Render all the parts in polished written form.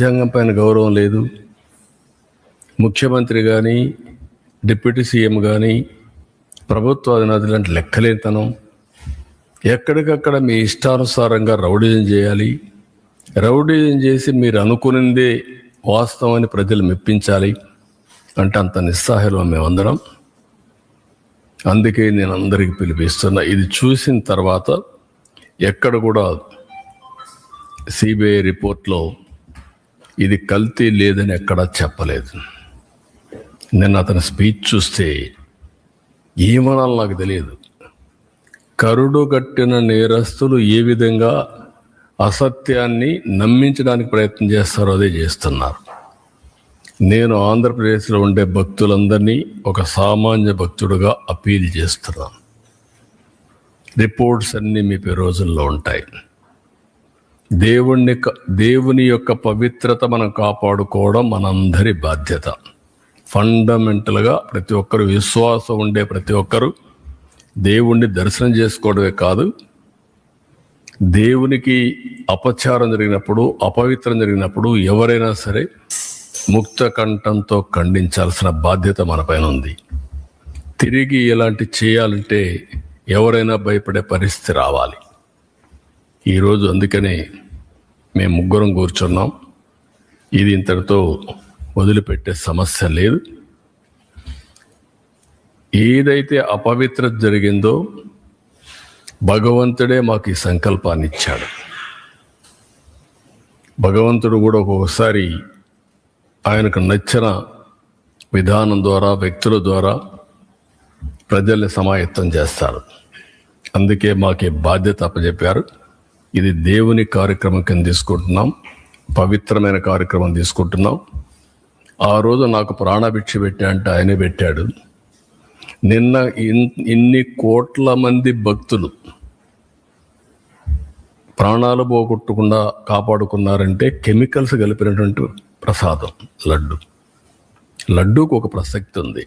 రాజ్యాంగం పైన గౌరవం లేదు. ముఖ్యమంత్రి కానీ, డిప్యూటీ సీఎం కానీ, ప్రభుత్వ అధినేతలు అంటే లెక్కలేనితనం. ఎక్కడికక్కడ మీ ఇష్టానుసారంగా రౌడీజం చేయాలి. రౌడీజం చేసి మీరు అనుకునిందే వాస్తవం అని ప్రజలు మెప్పించాలి అంటే అంత నిస్సహాయం మేమందరం. అందుకే నేను అందరికీ పిలిపిస్తున్నా. ఇది చూసిన తర్వాత ఎక్కడ కూడా సిబిఐ రిపోర్ట్లో ఇది కల్తీ లేదని ఎక్కడా చెప్పలేదు. నిన్న అతని స్పీచ్ చూస్తే ఏమనాలో నాకు తెలియదు. కరుడు కట్టిన నేరస్తులు ఏ విధంగా అసత్యాన్ని నమ్మించడానికి ప్రయత్నం చేస్తారో అదే చేస్తున్నారు. నేను ఆంధ్రప్రదేశ్లో ఉండే భక్తులందరినీ ఒక సామాన్య భక్తుడుగా అపీల్ చేస్తున్నాను. రిపోర్ట్స్ అన్నీ మీ రోజుల్లో ఉంటాయి. దేవుని యొక్క పవిత్రత మనం కాపాడుకోవడం మనందరి బాధ్యత. ఫండమెంటల్గా ప్రతి ఒక్కరు, విశ్వాసం ఉండే ప్రతి ఒక్కరు దేవుణ్ణి దర్శనం చేసుకోవడమే కాదు, దేవునికి అపచారం జరిగినప్పుడు, అపవిత్రం జరిగినప్పుడు ఎవరైనా సరే ముక్త కంఠంతో ఖండించాల్సిన బాధ్యత మన పైన ఉంది. తిరిగి ఇలాంటి చేయాలంటే ఎవరైనా భయపడే పరిస్థితి రావాలి. ఈరోజు అందుకనే మేము ముగ్గురం కూర్చున్నాం. ఇది ఇంతటితో వదిలిపెట్టే సమస్య లేదు. ఏదైతే అపవిత్రత జరిగిందో భగవంతుడే మాకు ఈ సంకల్పాన్ని ఇచ్చాడు. భగవంతుడు కూడా ఒక్కొక్కసారి ఆయనకు నచ్చిన విధానం ద్వారా, వ్యక్తుల ద్వారా ప్రజల్ని సమాయత్తం చేస్తారు. అందుకే మాకు బాధ్యత అప్పచెప్పారు. ఇది దేవుని కార్యక్రమం కింద తీసుకుంటున్నాం, పవిత్రమైన కార్యక్రమం తీసుకుంటున్నాం. ఆ రోజు నాకు ప్రాణభిక్ష పెట్టా అంటే ఆయనే పెట్టాడు. నిన్న ఇన్ని కోట్ల మంది భక్తులు ప్రాణాలు పోగొట్టకుండా కాపాడుకున్నారంటే కెమికల్స్ కలిపినటువంటి ప్రసాదం లడ్డు. లడ్డూకు ఒక ప్రసక్తి ఉంది.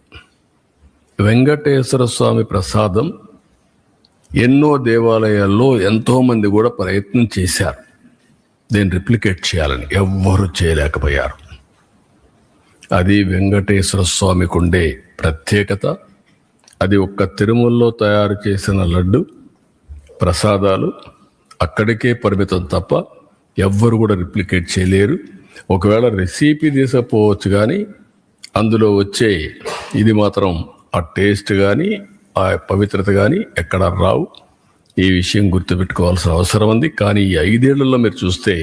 వెంకటేశ్వర స్వామి ప్రసాదం ఎన్నో దేవాలయాల్లో ఎంతోమంది కూడా ప్రయత్నం చేశారు దీన్ని రిప్లికేట్ చేయాలని, ఎవ్వరూ చేయలేకపోయారు. అది వెంకటేశ్వర స్వామికి ఉండే ప్రత్యేకత. అది ఒక్క తిరుమలలో తయారు చేసిన లడ్డు ప్రసాదాలు అక్కడికే పరిమితం తప్ప ఎవ్వరు కూడా రిప్లికేట్ చేయలేరు. ఒకవేళ రెసిపీ తీసుకపోవచ్చు, కానీ అందులో వచ్చే ఇది మాత్రం ఆ టేస్ట్ కానీ ఆ పవిత్రత కానీ ఎక్కడ రావు. ఈ విషయం గుర్తుపెట్టుకోవాల్సిన అవసరం ఉంది. కానీ ఈ 5 ఏళ్లలో మీరు చూస్తే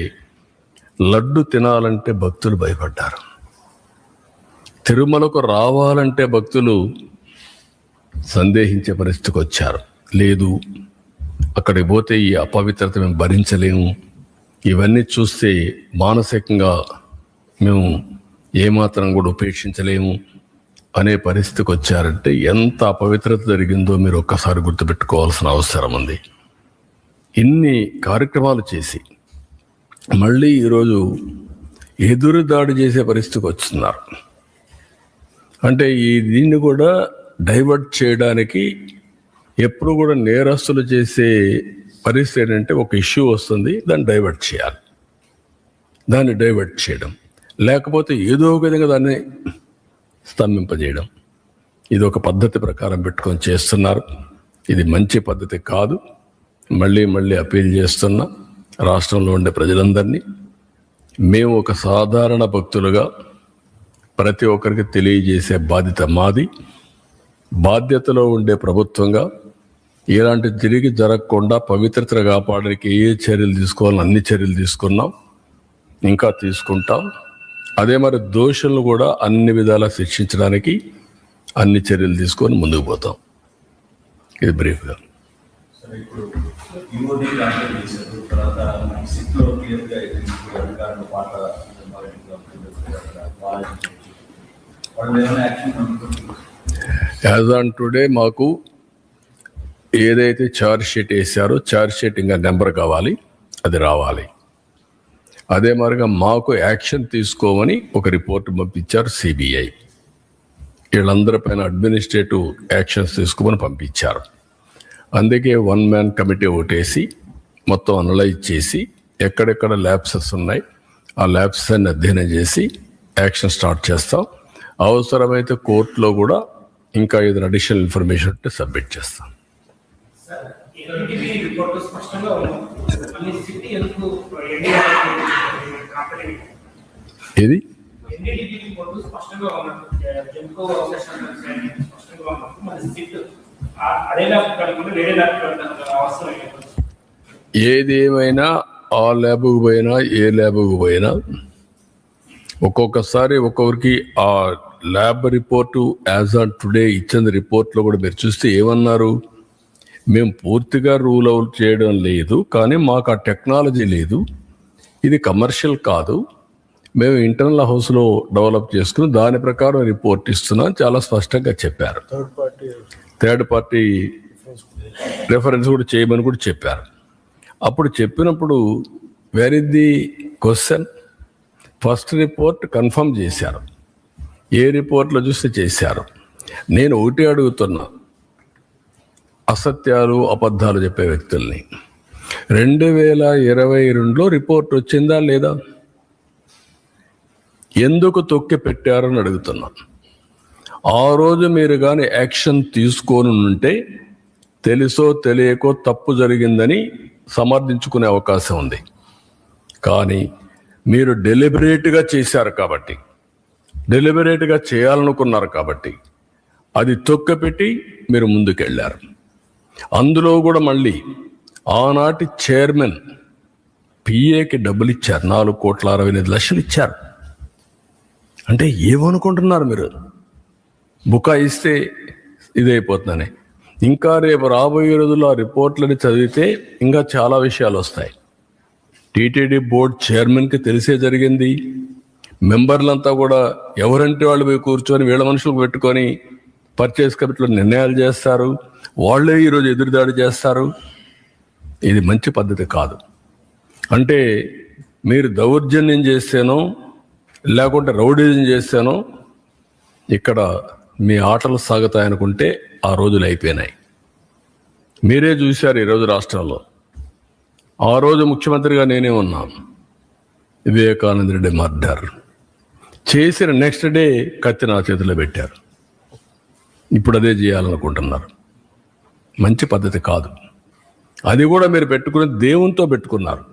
లడ్డు తినాలంటే భక్తులు భయపడ్డారు. తిరుమలకు రావాలంటే భక్తులు సందేహించే పరిస్థితికి వచ్చారు. లేదు, అక్కడికి పోతే ఈ అపవిత్రత మేము భరించలేము, ఇవన్నీ చూస్తే మానసికంగా మేము ఏమాత్రం కూడా ఉపేక్షించలేము అనే పరిస్థితికి వచ్చారంటే ఎంత అపవిత్రత జరిగిందో మీరు ఒక్కసారి గుర్తుపెట్టుకోవాల్సిన అవసరం ఉంది. ఇన్ని కార్యక్రమాలు చేసి మళ్ళీ ఈరోజు ఎదురు దాడి చేసే పరిస్థితికి వస్తున్నారు. అంటే దీన్ని కూడా డైవర్ట్ చేయడానికి ఎప్పుడు కూడా నేరస్తులు చేసే పరిస్థితి ఏంటంటే ఒక ఇష్యూ వస్తుంది, దాన్ని డైవర్ట్ చేయాలి, దాన్ని డైవర్ట్ చేయడం, లేకపోతే ఏదో ఒక విధంగా దాన్ని స్తంభింపజేయడం. ఇది ఒక పద్ధతి ప్రకారం పెట్టుకొని చేస్తున్నారు. ఇది మంచి పద్ధతి కాదు. మళ్ళీ మళ్ళీ అపీల్ చేస్తున్నా రాష్ట్రంలో ఉండే ప్రజలందరినీ. మేము ఒక సాధారణ భక్తులుగా ప్రతి ఒక్కరికి తెలియజేసే బాధ్యత మాది. బాధ్యతలో ఉండే ప్రభుత్వంగా ఇలాంటి తిరిగి జరగకుండా పవిత్రతను కాపాడడానికి ఏ చర్యలు తీసుకోవాలని అన్ని చర్యలు తీసుకున్నాం, ఇంకా తీసుకుంటాం. అదే మరి దోషులను కూడా అన్ని విధాలా శిక్షించడానికి అన్ని చర్యలు తీసుకొని ముందుకు పోతాం. ఇది బ్రీఫ్గా. యాజ్ ఆన్ టుడే మాకు ఏదైతే ఛార్జ్ షీట్ వేసారో ఛార్జ్ షీట్ ఇంకా నెంబర్ కావాలి, అది రావాలి. అదే మరిగా మాకు యాక్షన్ తీసుకోమని ఒక రిపోర్ట్ పంపించారు సిబిఐ. వీళ్ళందరిపైన అడ్మినిస్ట్రేటివ్ యాక్షన్స్ తీసుకోమని పంపించారు. అందుకే 1 man కమిటీ ఒకటేసి మొత్తం అనలైజ్ చేసి ఎక్కడెక్కడ ల్యాప్సెస్ ఉన్నాయి ఆ ల్యాబ్స్ అన్ని అధ్యయనం చేసి యాక్షన్ స్టార్ట్ చేస్తాం. అవసరమైతే కోర్టులో కూడా ఇంకా ఏదైనా అడిషనల్ ఇన్ఫర్మేషన్ ఉంటే సబ్మిట్ చేస్తాం. ఏది ఏది ఏమైనా ఆ ల్యాబ్కు పోయినా ఏ ల్యాబ్కు పోయినా ఒక్కొక్కసారి ఒక్కొక్కరికి ఆ lab report as on today ఇచ్చిన రిపోర్ట్లో కూడా మీరు చూస్తే ఏమన్నారు, మేము పూర్తిగా రూల్ అవుట్ చేయడం లేదు, కానీ మాకు ఆ టెక్నాలజీ లేదు, ఇది కమర్షియల్ కాదు, మేము ఇంటర్నల్ హౌస్లో డెవలప్ చేసుకుని దాని ప్రకారం రిపోర్ట్ ఇస్తున్నాం చాలా స్పష్టంగా చెప్పారు. థర్డ్ పార్టీ రెఫరెన్స్ కూడా చేయమని కూడా చెప్పారు. అప్పుడు చెప్పినప్పుడు where is the question? First report confirm చేశారు, ఏ రిపోర్ట్లో చూస్తే చేశారు. నేను ఒకటి అడుగుతున్నా, అసత్యాలు అబద్ధాలు చెప్పే వ్యక్తుల్ని 2022లో రిపోర్ట్ వచ్చిందా లేదా? ఎందుకు తొక్కి పెట్టారని అడుగుతున్నా. ఆ రోజు మీరు కానీ యాక్షన్ తీసుకొని ఉంటే తెలుసో తెలియకో తప్పు జరిగిందని సమర్థించుకునే అవకాశం ఉంది. కానీ మీరు డెలిబరేట్గా చేశారు కాబట్టి, డెలిబరేట్గా చేయాలనుకున్నారు కాబట్టి అది తొక్కపెట్టి మీరు ముందుకెళ్ళారు. అందులో కూడా మళ్ళీ ఆనాటి చైర్మన్ పిఏకి డబ్బులు ఇచ్చారు, 4,65,00,000 ఇచ్చారు. అంటే ఏమనుకుంటున్నారు మీరు? బుకాయిస్తే ఇదైపోతుందని. ఇంకా రేపు రాబోయే రోజుల్లో ఆ రిపోర్ట్లని చదివితే ఇంకా చాలా విషయాలు వస్తాయి. టీటీడీ బోర్డ్ చైర్మన్కి తెలిసే జరిగింది. మెంబర్లంతా కూడా ఎవరంటే వాళ్ళు పోయి కూర్చొని వీళ్ళ మనుషులకు పెట్టుకొని పర్చేస్ కమిటీలో నిర్ణయాలు చేస్తారు, వాళ్ళే ఈరోజు ఎదురుదాడి చేస్తారు. ఇది మంచి పద్ధతి కాదు. అంటే మీరు దౌర్జన్యం చేస్తేనో లేకుంటే రౌడీజం చేస్తేనో ఇక్కడ మీ ఆటలు సాగుతాయనుకుంటే ఆ రోజులు అయిపోయినాయి. మీరే చూశారు ఈరోజు రాష్ట్రంలో. ఆ రోజు ముఖ్యమంత్రిగా నేనే ఉన్నాను. వివేకానంద రెడ్డి మర్డర్ చేసిన నెక్స్ట్ డే కత్తి నా చేతిలో పెట్టారు. ఇప్పుడు అదే చేయాలనుకుంటున్నారు. మంచి పద్ధతి కాదు. అది కూడా మీరు పెట్టుకుని దేవునితో పెట్టుకున్నారు.